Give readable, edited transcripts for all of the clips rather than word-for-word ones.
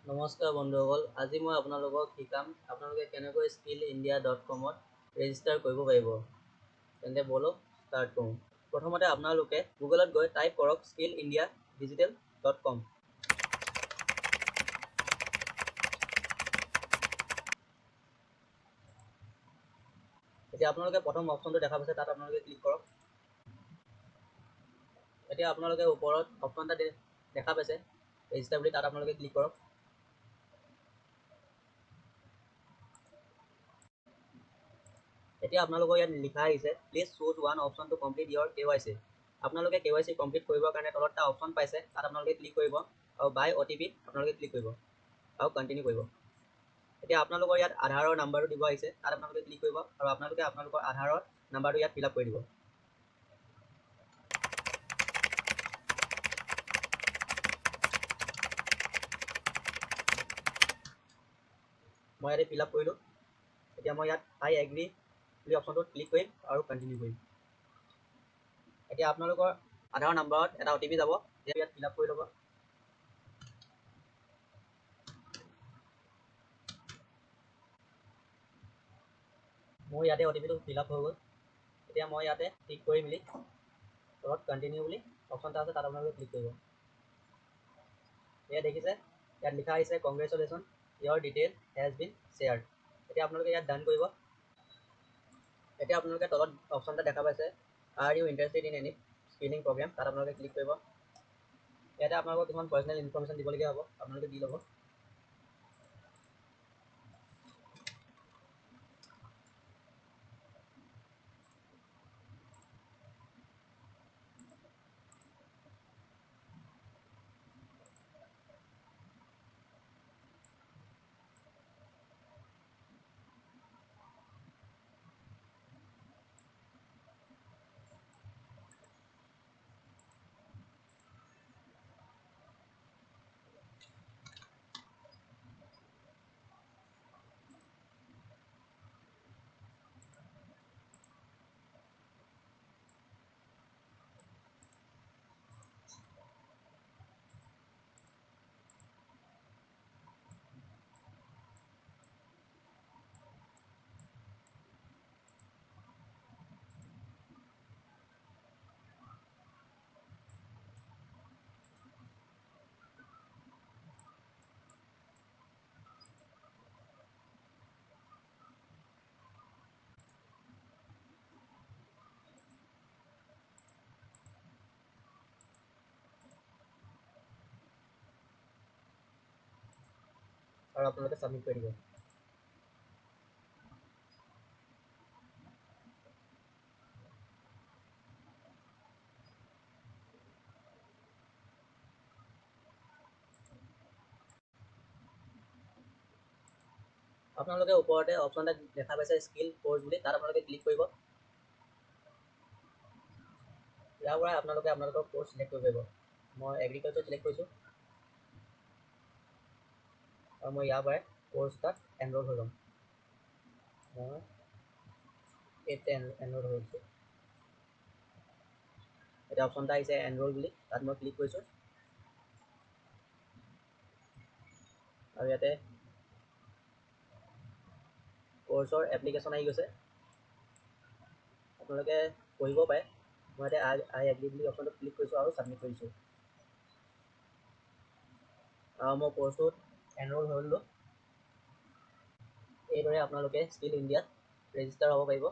নমস্কাৰ বন্ধুসকল, আজি মই আপোনালোকক শিকাম আপোনালোকে কেনেকৈ skillindia.com ৰেজিষ্টাৰ কৰিব পাৰিব। তেন্তে বলক ষ্টাৰ্ট কৰোঁ। প্ৰথমতে আপোনালোকে গুগলত গৈ টাইপ কৰক skillindiadigital.com। এতিয়া আপোনালোকে প্ৰথম অপশ্যনটো দেখা পাইছে, তাত আপোনালোকে ক্লিক কৰক। এতিয়া আপোনালোকে ওপৰত অপশ্যন এটা দেখা পাইছে ৰেজিষ্টাৰ বুলি, তাত আপোনালোকে ক্লিক কৰক। এতিয়া আপোনালোকৰ ইয়াত লিখা আহিছে please choose one option to complete your KYC। আপোনালোকে KYC কমপ্লিট কৰিবৰ কাৰণে তলত এটা অপশ্যন পাইছে, তাত আপোনালোকে ক্লিক কৰিব আৰু বাই OTP আপোনালোকে ক্লিক কৰিব আৰু কণ্টিনিউ কৰিব। এতিয়া আপোনালোকৰ ইয়াত আধাৰৰ নাম্বাৰটো দিব আহিছে, তাত আপোনালোকে ক্লিক কৰিব আৰু আপোনালোকে আপোনালোকৰ আধাৰৰ নাম্বাৰটো ইয়াত ফিল আপ কৰি দিব। মই ইয়াতে ফিল আপ কৰিলোঁ। এতিয়া মই ইয়াত আই এগ্ৰি বুলি অপশ্যনটোত ক্লিক কৰিম আৰু কণ্টিনিউ কৰিম। এতিয়া আপোনালোকৰ আধাৰ নাম্বাৰত এটা OTP যাব, ইয়াত ফিল আপ কৰি ল'ব। মোৰ ইয়াতে OTPটো ফিল আপ হৈ গ'ল। এতিয়া মই ইয়াতে ক্লিক কৰি মেলি তলত কণ্টিনিউ বুলি অপশ্যন এটা আছে, তাত আপোনালোকে ক্লিক কৰিব। এয়া দেখিছে ইয়াত লিখা আহিছে congratulation your detail has been shared. এতিয়া আপোনালোকে ইয়াত ডান কৰিব। এতিয়া আপোনালোকে তলত অপশ্যন এটা দেখা পাইছে are you interested in any skilling programme, তাত আপোনালোকে ক্লিক কৰিব। ইয়াতে আপোনালোকৰ কিছুমান পাৰ্চনেল ইনফৰমেশ্যন দিবলগীয়া হ'ব, আপোনালোকে দি ল'ব। আৰু আপোনালোকে ছাবমিট কৰি দিব। আপোনালোকে ওপৰতে অপশ্যন এটা দেখা পাইছে স্কিল কোৰ্ছ বুলি, তাত আপোনালোকে ক্লিক কৰিব। ইয়াৰ পৰাই আপোনালোকে আপোনালোকৰ কোৰ্ছ চিলেক্ট কৰিব পাৰিব। মই এগ্ৰিকালচাৰ চিলেক্ট কৰিছোঁ আৰু মই ইয়াৰ পৰাই কোৰ্ছ এটাত এনৰোল হৈ ল'ম। মই এইটোতে এনৰোল হৈ গৈছোঁ। এতিয়া অপশ্যন এটা আহিছে এনৰোল বুলি, তাত মই ক্লিক কৰিছোঁ আৰু ইয়াতে কোৰ্ছৰ এপ্লিকেশ্যন আহি গৈছে, আপোনালোকে পঢ়িব পাৰে। মই ইয়াতে আই এগ্ৰি বুলি অপশ্যনটোত ক্লিক কৰিছোঁ আৰু ছাবমিট কৰিছোঁ। আৰু মই কোৰ্ছটোত এনৰোল হৈ ল'লোঁ। এইদৰে আপোনালোকে স্কিল ইণ্ডিয়াত ৰেজিষ্টাৰ হ'ব পাৰিব।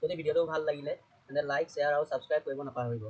যদি ভিডিঅ'টো ভাল লাগিলে তেন্তে লাইক, শ্বেয়াৰ আৰু ছাবস্ক্ৰাইব কৰিব নাপাহৰিব।